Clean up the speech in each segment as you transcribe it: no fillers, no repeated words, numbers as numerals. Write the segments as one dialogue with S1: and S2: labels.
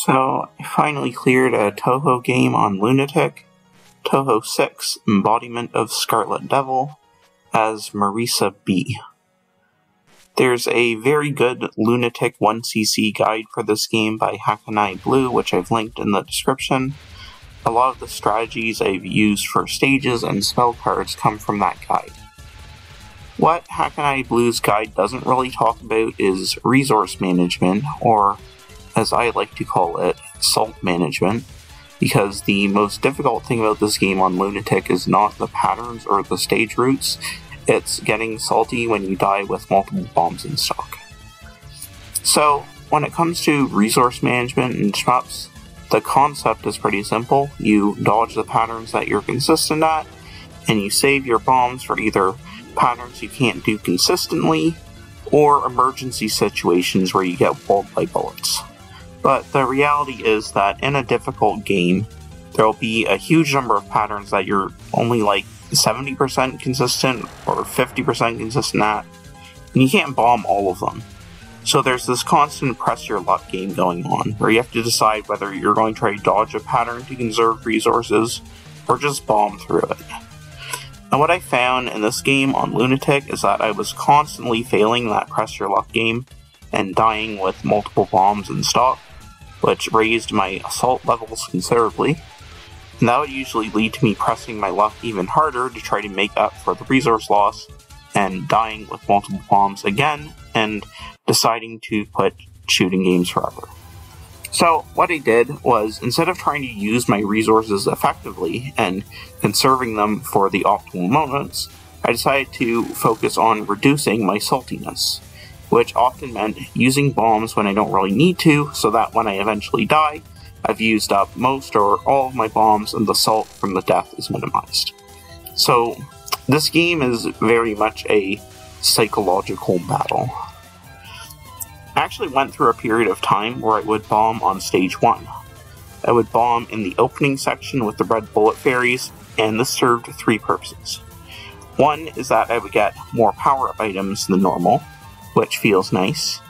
S1: So, I finally cleared a Touhou game on Lunatic, Touhou 6, Embodiment of Scarlet Devil, as Marisa B. There's a very good Lunatic 1cc guide for this game by Hakanai Blue, which I've linked in the description. A lot of the strategies I've used for stages and spell cards come from that guide. What Hakanai Blue's guide doesn't really talk about is resource management, or as I like to call it, salt management, because the most difficult thing about this game on Lunatic is not the patterns or the stage routes, it's getting salty when you die with multiple bombs in stock. So, when it comes to resource management and shmups, the concept is pretty simple. You dodge the patterns that you're consistent at, and you save your bombs for either patterns you can't do consistently, or emergency situations where you get walled by bullets. But the reality is that in a difficult game, there will be a huge number of patterns that you're only like 70% consistent or 50% consistent at, and you can't bomb all of them. So there's this constant press your luck game going on, where you have to decide whether you're going to try to dodge a pattern to conserve resources, or just bomb through it. And what I found in this game on Lunatic is that I was constantly failing that press your luck game, and dying with multiple bombs in stock, which raised my assault levels considerably, and that would usually lead to me pressing my luck even harder to try to make up for the resource loss, and dying with multiple bombs again, and deciding to quit shooting games forever. So what I did was, instead of trying to use my resources effectively and conserving them for the optimal moments, I decided to focus on reducing my saltiness, which often meant using bombs when I don't really need to, so that when I eventually die, I've used up most or all of my bombs and the salt from the death is minimized. So, this game is very much a psychological battle. I actually went through a period of time where I would bomb on stage 1. I would bomb in the opening section with the red bullet fairies, and this served 3 purposes. One is that I would get more power-up items than normal, which feels nice.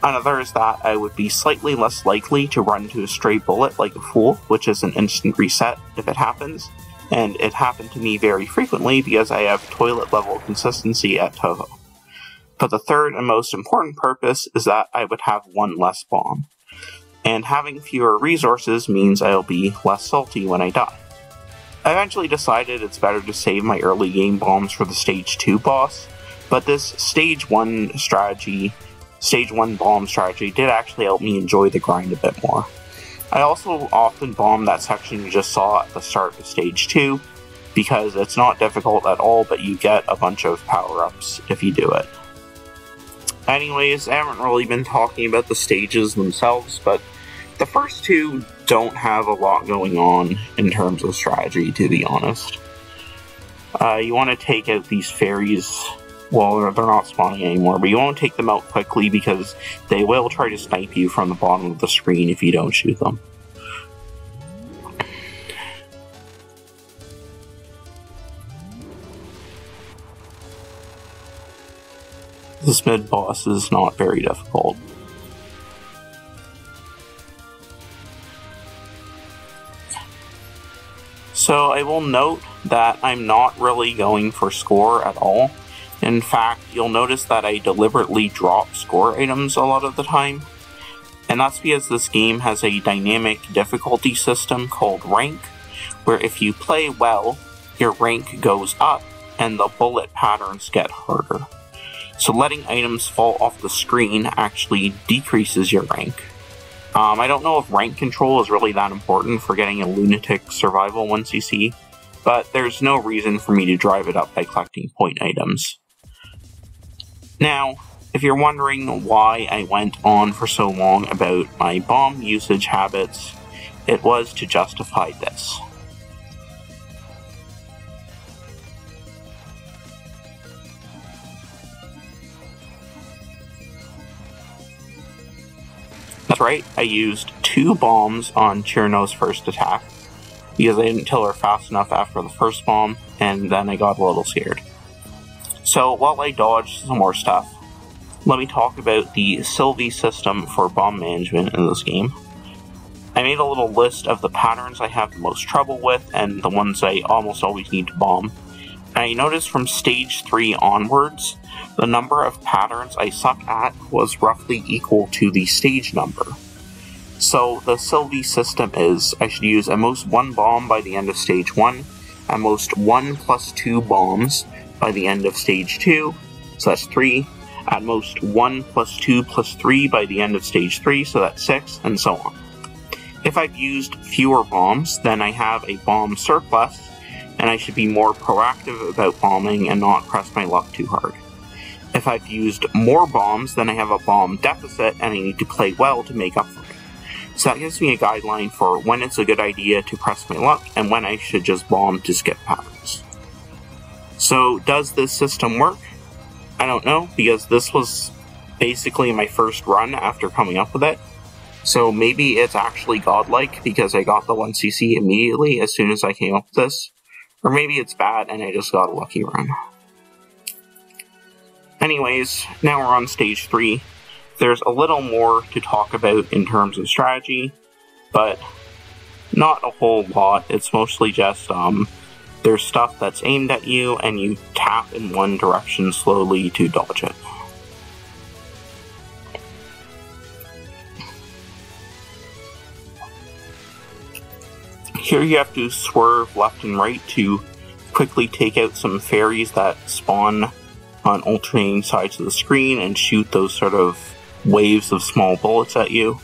S1: Another is that I would be slightly less likely to run to a stray bullet like a fool, which is an instant reset if it happens, and it happened to me very frequently because I have toilet level consistency at Touhou. But the third and most important purpose is that I would have 1 less bomb, and having fewer resources means I'll be less salty when I die. I eventually decided it's better to save my early game bombs for the stage 2 boss, but this stage 1 bomb strategy did actually help me enjoy the grind a bit more. I also often bomb that section you just saw at the start of stage 2, because it's not difficult at all, but you get a bunch of power-ups if you do it. Anyways, I haven't really been talking about the stages themselves, but the first 2 don't have a lot going on in terms of strategy, to be honest. You want to take out these fairies. Well, they're not spawning anymore, but you won't take them out quickly because they will try to snipe you from the bottom of the screen if you don't shoot them. This mid-boss is not very difficult. So I will note that I'm not really going for score at all. In fact, you'll notice that I deliberately drop score items a lot of the time, and that's because this game has a dynamic difficulty system called rank, where if you play well, your rank goes up and the bullet patterns get harder. So letting items fall off the screen actually decreases your rank. I don't know if rank control is really that important for getting a Lunatic Survival 1cc, but there's no reason for me to drive it up by collecting point items. Now, if you're wondering why I went on for so long about my bomb usage habits, it was to justify this. That's right, I used 2 bombs on Chirno's first attack, because I didn't kill her fast enough after the first bomb, and then I got a little scared. So while I dodged some more stuff, let me talk about the Sylvie system for bomb management in this game. I made a little list of the patterns I have the most trouble with and the ones I almost always need to bomb. And I noticed from stage 3 onwards, the number of patterns I suck at was roughly equal to the stage number. So the Sylvie system is, I should use at most 1 bomb by the end of stage 1, at most 1 plus 2 bombs by the end of stage 2, so that's 3, at most 1 plus 2 plus 3 by the end of stage 3, so that's 6, and so on. If I've used fewer bombs, then I have a bomb surplus, and I should be more proactive about bombing and not press my luck too hard. If I've used more bombs, then I have a bomb deficit, and I need to play well to make up for it. So that gives me a guideline for when it's a good idea to press my luck, and when I should just bomb to skip patterns. So, does this system work? I don't know, because this was basically my first run after coming up with it. So maybe it's actually godlike because I got the 1cc immediately as soon as I came up with this. Or maybe it's bad and I just got a lucky run. Anyways, now we're on stage 3. There's a little more to talk about in terms of strategy, but not a whole lot. It's mostly just, there's stuff that's aimed at you and you tap in one direction slowly to dodge it. Here you have to swerve left and right to quickly take out some fairies that spawn on alternating sides of the screen and shoot those sort of waves of small bullets at you.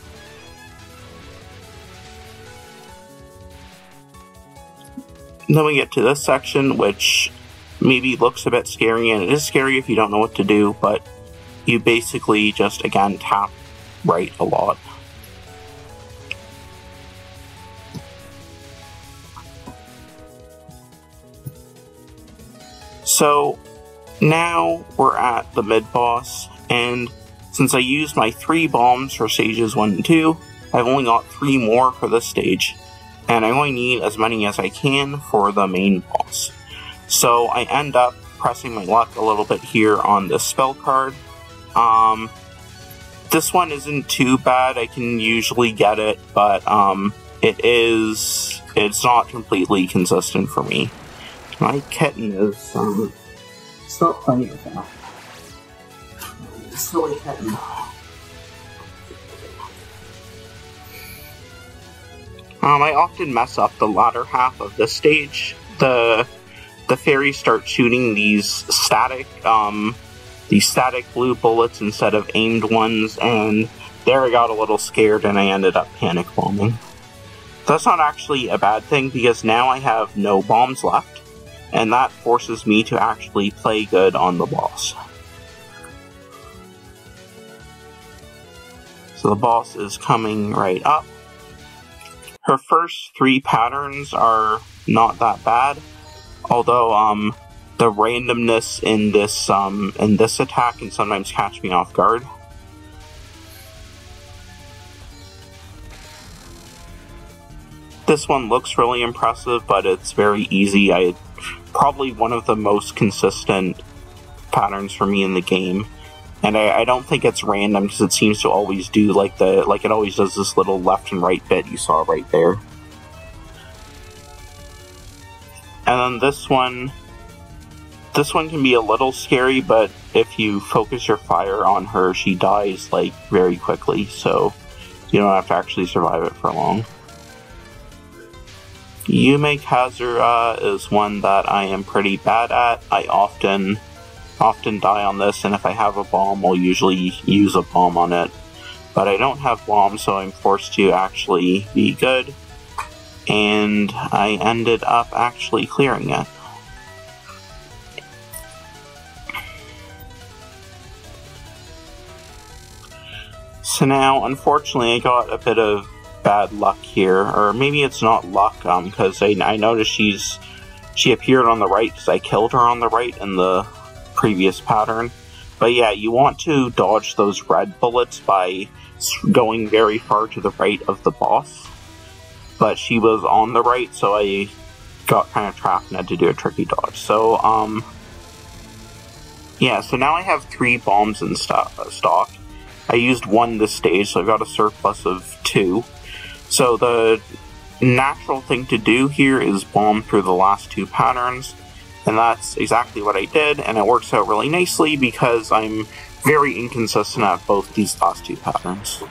S1: And then we get to this section, which maybe looks a bit scary, and it is scary if you don't know what to do, but you basically just, again, tap right a lot. So, now we're at the mid-boss, and since I used my 3 bombs for stages 1 and 2, I've only got 3 more for this stage, and I only need as many as I can for the main boss. So I end up pressing my luck a little bit here on this spell card. This one isn't too bad, I can usually get it, but it's not completely consistent for me. My kitten is, stop playing with that. Silly kitten. I often mess up the latter half of this stage. The fairies start shooting these static blue bullets instead of aimed ones, and there I got a little scared and I ended up panic bombing. That's not actually a bad thing because now I have no bombs left, and that forces me to actually play good on the boss. So the boss is coming right up. Her first 3 patterns are not that bad, although the randomness in this attack can sometimes catch me off guard. This one looks really impressive, but it's very easy. Probably one of the most consistent patterns for me in the game, and I don't think it's random because it seems to always do like it always does this little left and right bit you saw right there. And then this one can be a little scary, but if you focus your fire on her, she dies like very quickly, so you don't have to actually survive it for long. Yume Kazura is one that I am pretty bad at. I often die on this, and if I have a bomb, I'll usually use a bomb on it. But I don't have bombs, so I'm forced to actually be good. And I ended up actually clearing it. So now, unfortunately, I got a bit of bad luck here, or maybe it's not luck, because I noticed she appeared on the right because I killed her on the right in the previous pattern. But yeah, you want to dodge those red bullets by going very far to the right of the boss. But she was on the right, so I got kind of trapped and had to do a tricky dodge. So, yeah, so now I have 3 bombs in stock. I used 1 this stage, so I got a surplus of 2. So the natural thing to do here is bomb through the last two patterns, and that's exactly what I did, and it works out really nicely because I'm very inconsistent at both these last two patterns.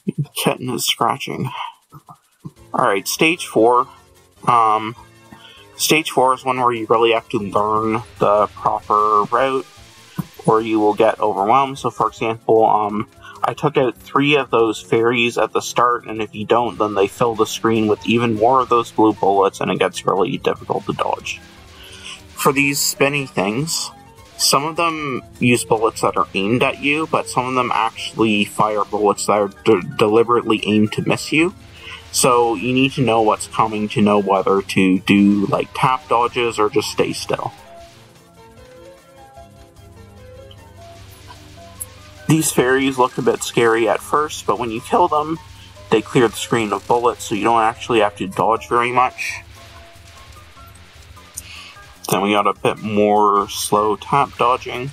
S1: The kitten is scratching. Alright, stage 4. Stage 4 is one where you really have to learn the proper route, or you will get overwhelmed. So for example, I took out 3 of those fairies at the start, and if you don't, then they fill the screen with even more of those blue bullets, and it gets really difficult to dodge. For these spinny things, some of them use bullets that are aimed at you, but some of them actually fire bullets that are deliberately aimed to miss you. So you need to know what's coming to know whether to do like tap dodges or just stay still. These fairies look a bit scary at first, but when you kill them, they clear the screen of bullets, so you don't actually have to dodge very much. Then we got a bit more slow tap dodging.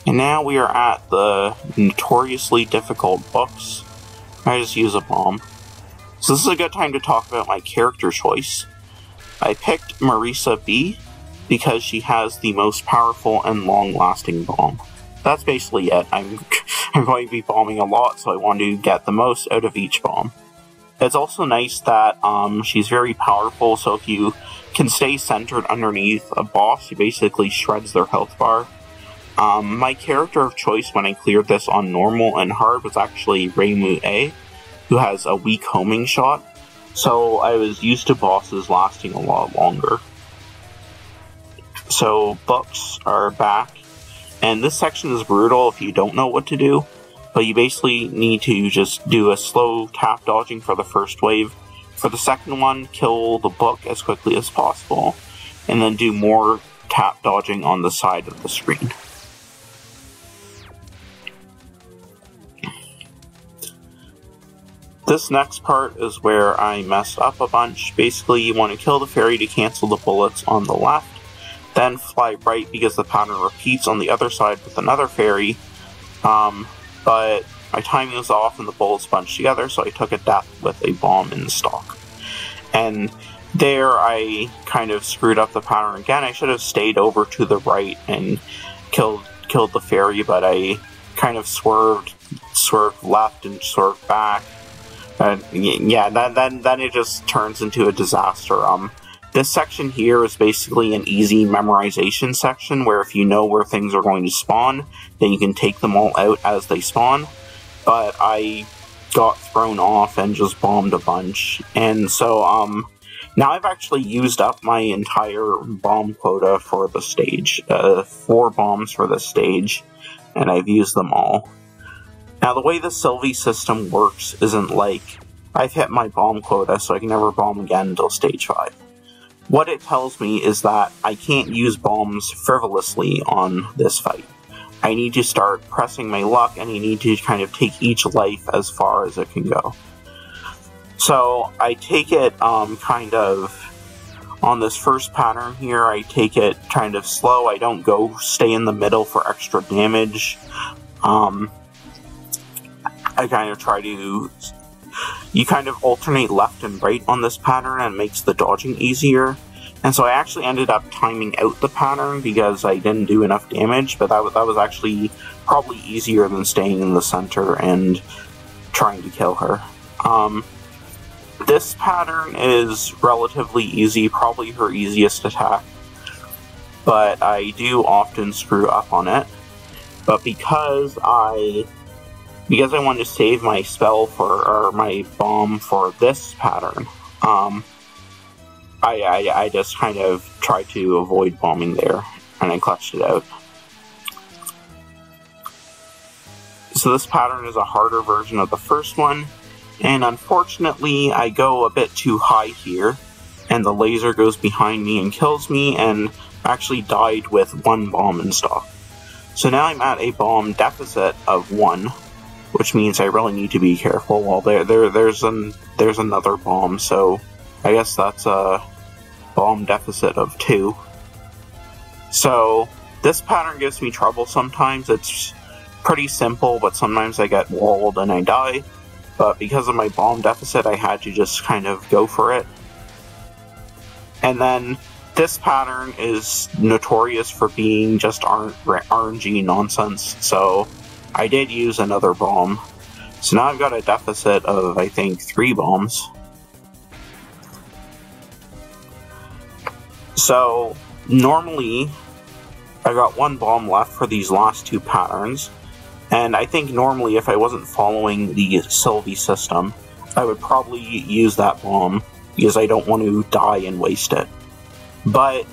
S1: And now we are at the notoriously difficult books. I just use a bomb. So this is a good time to talk about my character choice. I picked Marisa B because she has the most powerful and long-lasting bomb. That's basically it. I'm going to be bombing a lot, so I want to get the most out of each bomb. It's also nice that she's very powerful, so if you can stay centered underneath a boss, she basically shreds their health bar. My character of choice when I cleared this on normal and hard was actually Reimu A, who has a weak homing shot, so I was used to bosses lasting a lot longer. So books are back, and this section is brutal if you don't know what to do, but you basically need to just do a slow tap dodging for the first wave. For the second one, kill the book as quickly as possible, and then do more tap dodging on the side of the screen. This next part is where I messed up a bunch. Basically, you want to kill the fairy to cancel the bullets on the left, then fly right because the pattern repeats on the other side with another fairy, but my timing was off and the bullets bunched together, so I took a death with a bomb in stock. And there I kind of screwed up the pattern again. I should have stayed over to the right and killed the fairy, but I kind of swerved left and swerved back. Yeah, then it just turns into a disaster. This section here is basically an easy memorization section where if you know where things are going to spawn, then you can take them all out as they spawn. But I got thrown off and just bombed a bunch. And so, now I've actually used up my entire bomb quota for the stage. 4 bombs for the stage, and I've used them all. Now, the way the Sylvie system works isn't like, I've hit my bomb quota, so I can never bomb again until stage 5. What it tells me is that I can't use bombs frivolously on this fight. I need to start pressing my luck, and I need to kind of take each life as far as it can go. So, I take it kind of, on this first pattern here, I take it kind of slow. I don't go stay in the middle for extra damage. I kind of try to... You kind of alternate left and right on this pattern and it makes the dodging easier. And so I actually ended up timing out the pattern because I didn't do enough damage, but that was actually probably easier than staying in the center and trying to kill her. This pattern is relatively easy, probably her easiest attack, but I do often screw up on it. But because I wanted to save my spell or my bomb for this pattern, I just kind of tried to avoid bombing there, and I clutched it out. So this pattern is a harder version of the first one, and unfortunately I go a bit too high here, and the laser goes behind me and kills me, and actually died with 1 bomb in stock. So now I'm at a bomb deficit of 1, which means I really need to be careful. Well, there's another bomb, so I guess that's a bomb deficit of 2. So This pattern gives me trouble sometimes. It's pretty simple, but sometimes I get walled and I die. But because of my bomb deficit, I had to just kind of go for it. And then this pattern is notorious for being just RNG nonsense, so I did use another bomb. So now I've got a deficit of, I think, 3 bombs. So normally, I got 1 bomb left for these last 2 patterns, and I think normally if I wasn't following the Sylvie system, I would probably use that bomb, because I don't want to die and waste it. But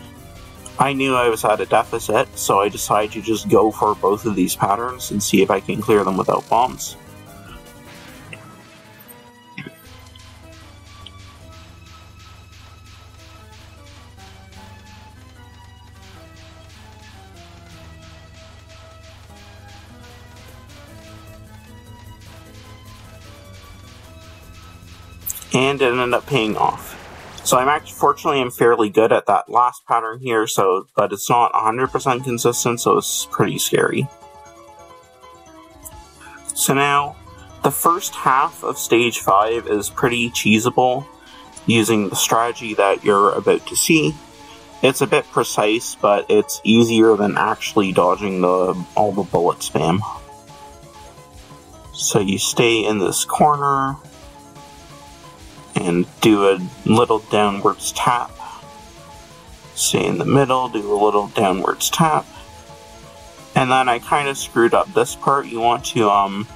S1: I knew I was at a deficit, so I decided to just go for both of these patterns and see if I can clear them without bombs. And it ended up paying off. So fortunately I'm fairly good at that last pattern here, but it's not 100% consistent, so it's pretty scary. So now, the first half of stage 5 is pretty cheesable, using the strategy that you're about to see. It's a bit precise, but it's easier than actually dodging all the bullet spam. So you stay in this corner, and do a little downwards tap. Stay in the middle, do a little downwards tap. And then I kind of screwed up this part. You want to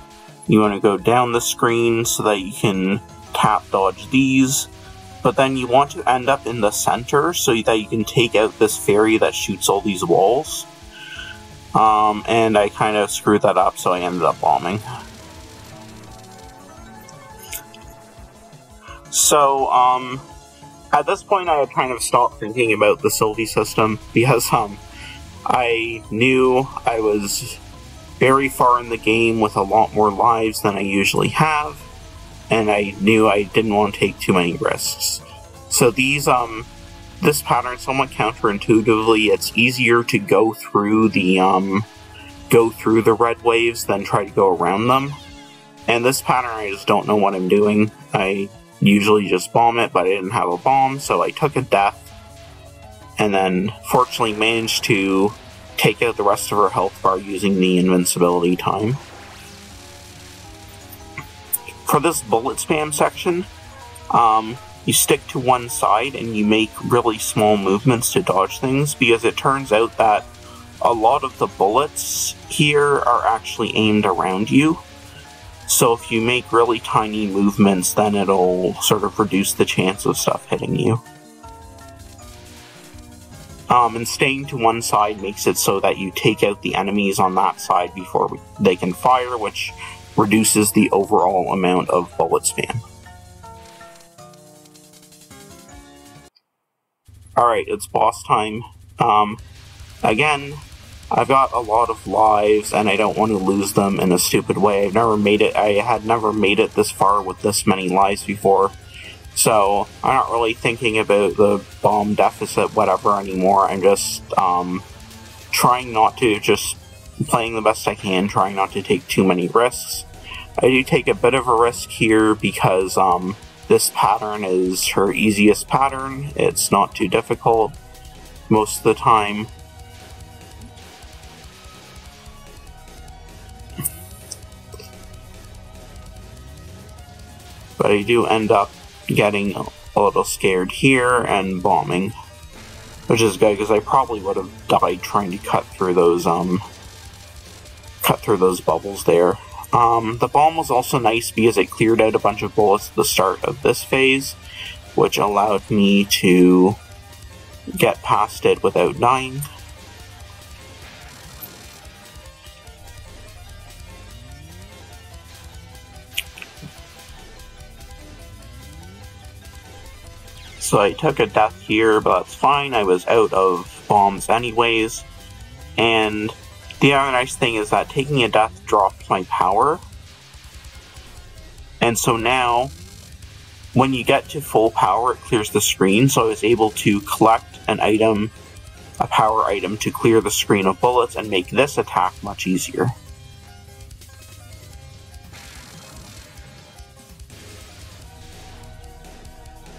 S1: go down the screen so that you can tap dodge these. But then you want to end up in the center so that you can take out this fairy that shoots all these walls. And I kind of screwed that up, so I ended up bombing. So, at this point I had kind of stopped thinking about the Sylvie system, because, I knew I was very far in the game with a lot more lives than I usually have, and I knew I didn't want to take too many risks. So this pattern, somewhat counterintuitively, it's easier to go through the red waves than try to go around them. And this pattern, I just don't know what I'm doing. I usually just bomb it, but I didn't have a bomb, so I took a death, and then fortunately managed to take out the rest of her health bar using the invincibility time. For this bullet spam section, you stick to one side and you make really small movements to dodge things, because it turns out that a lot of the bullets here are actually aimed around you. So if you make really tiny movements, then it'll sort of reduce the chance of stuff hitting you. And staying to one side makes it so that you take out the enemies on that side before they can fire, which reduces the overall amount of bullet spam. Alright, it's boss time. Again, I've got a lot of lives, and I don't want to lose them in a stupid way. I had never made it this far with this many lives before, so I'm not really thinking about the bomb deficit, whatever, anymore. I'm just, playing the best I can, trying not to take too many risks. I do take a bit of a risk here because, this pattern is her easiest pattern. It's not too difficult most of the time. But I do end up getting a little scared here and bombing, which is good because I probably would have died trying to cut through those bubbles there. The bomb was also nice because it cleared out a bunch of bullets at the start of this phase, which allowed me to get past it without dying. So I took a death here, but that's fine. I was out of bombs anyways. And the other nice thing is that taking a death dropped my power. And so now, when you get to full power, it clears the screen. So I was able to collect an item a power item to clear the screen of bullets and make this attack much easier.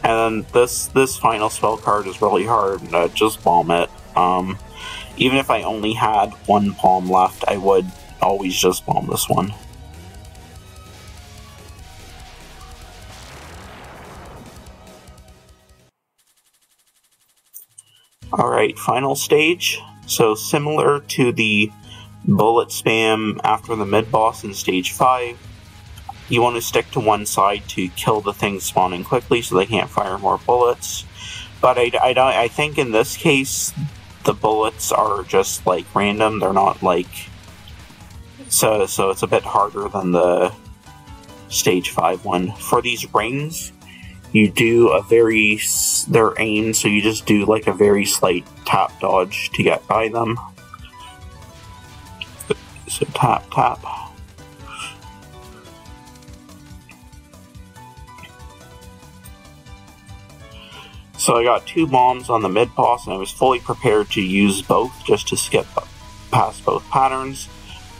S1: And then this final spell card is really hard. Just bomb it. Even if I only had one bomb left, I would always just bomb this one. Alright, final stage. So similar to the bullet spam after the mid-boss in stage 5, you want to stick to one side to kill the things spawning quickly so they can't fire more bullets. But I think in this case, the bullets are just like random, they're not like... So it's a bit harder than the stage 5 one. For these rings, you do they're aimed, so you just do like a very slight tap dodge to get by them. So tap, tap. So I got 2 bombs on the mid-boss, and I was fully prepared to use both just to skip past both patterns.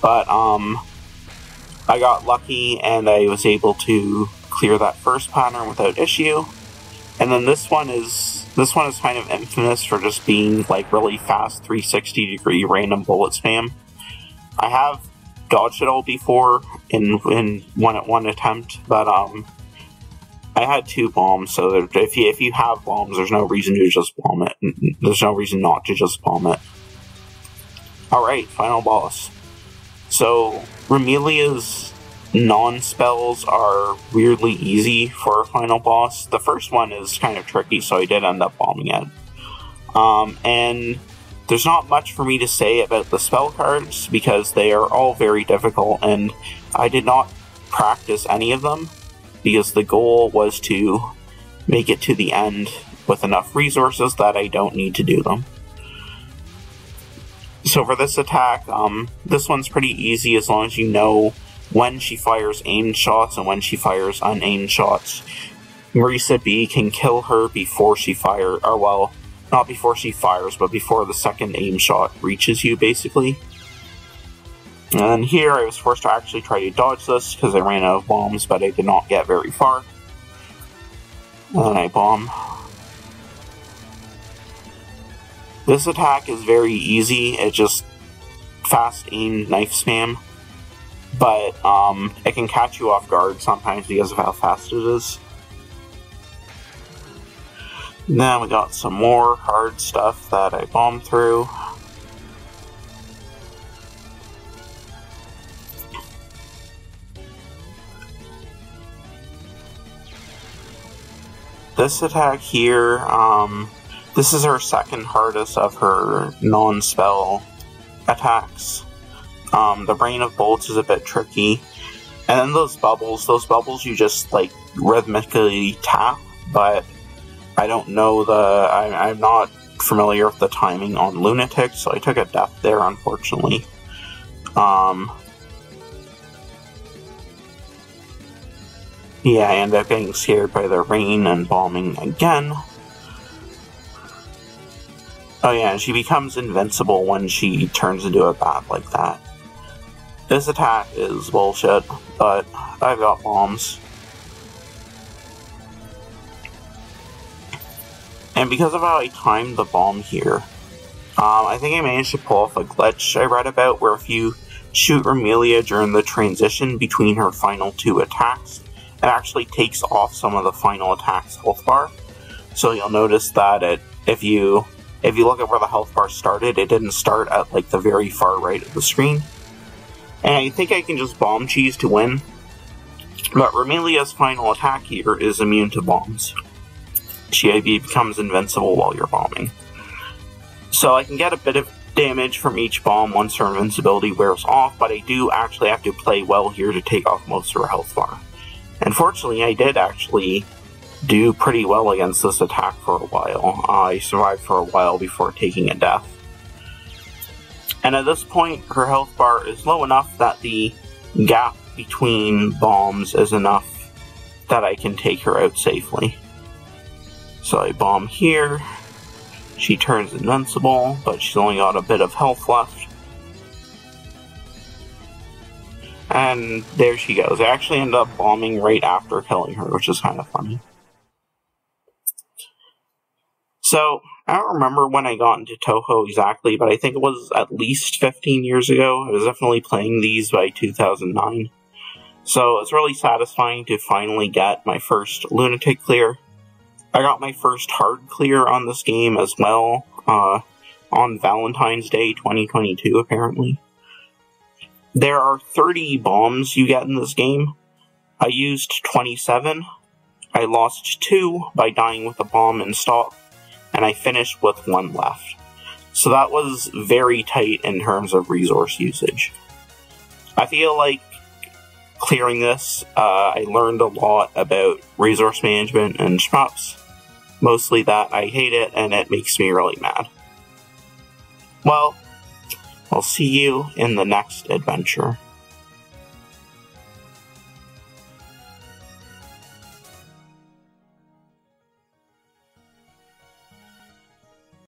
S1: But I got lucky and I was able to clear that first pattern without issue. And then this one is kind of infamous for just being like really fast 360-degree random bullet spam. I have dodged it all before in one attempt, but I had 2 bombs, so if you have bombs, there's no reason to just bomb it. There's no reason not to just bomb it. Alright, final boss. So, Remelia's non-spells are weirdly easy for a final boss. The first one is kind of tricky, so I did end up bombing it. And there's not much for me to say about the spell cards, because they are all very difficult, and I did not practice any of them, because the goal was to make it to the end with enough resources that I don't need to do them. So for this attack, this one's pretty easy as long as you know when she fires aimed shots and when she fires unaimed shots. Marisa B can kill her before she fires, or well, not before she fires, but before the second aim shot reaches you, basically. And then here, I was forced to actually try to dodge this because I ran out of bombs, but I did not get very far. And then I bomb. This attack is very easy, it's just fast aim knife spam. But it can catch you off guard sometimes because of how fast it is. Then we got some more hard stuff that I bombed through. This attack here, this is her second hardest of her non-spell attacks. The Rain of Bolts is a bit tricky. And then those bubbles you just like rhythmically tap, but I don't know I'm not familiar with the timing on Lunatic, so I took a death there, unfortunately. Yeah, I ended up getting scared by the rain and bombing again. Oh yeah, and she becomes invincible when she turns into a bat like that. This attack is bullshit, but I've got bombs. And because of how I timed the bomb here, I think I managed to pull off a glitch I read about where if you shoot Remelia during the transition between her final 2 attacks, it actually takes off some of the final attack's health bar. So you'll notice that if you look at where the health bar started, it didn't start at like the very far right of the screen. And I think I can just bomb cheese to win. But Remelia's final attack here is immune to bombs. She becomes invincible while you're bombing. So I can get a bit of damage from each bomb once her invincibility wears off, but I do actually have to play well here to take off most of her health bar. Unfortunately, I did actually do pretty well against this attack for a while. I survived for a while before taking a death. And at this point, her health bar is low enough that the gap between bombs is enough that I can take her out safely. So I bomb here. She turns invincible, but she's only got a bit of health left. And there she goes. I actually ended up bombing right after killing her, which is kind of funny. So, I don't remember when I got into Touhou exactly, but I think it was at least 15 years ago. I was definitely playing these by 2009. So, it's really satisfying to finally get my first Lunatic clear. I got my first hard clear on this game as well, on Valentine's Day 2022, apparently. There are 30 bombs you get in this game. I used 27. I lost 2 by dying with a bomb in stock, and I finished with 1 left. So that was very tight in terms of resource usage. I feel like clearing this, I learned a lot about resource management and shmups. Mostly that I hate it, and it makes me really mad. Well, I'll see you in the next adventure.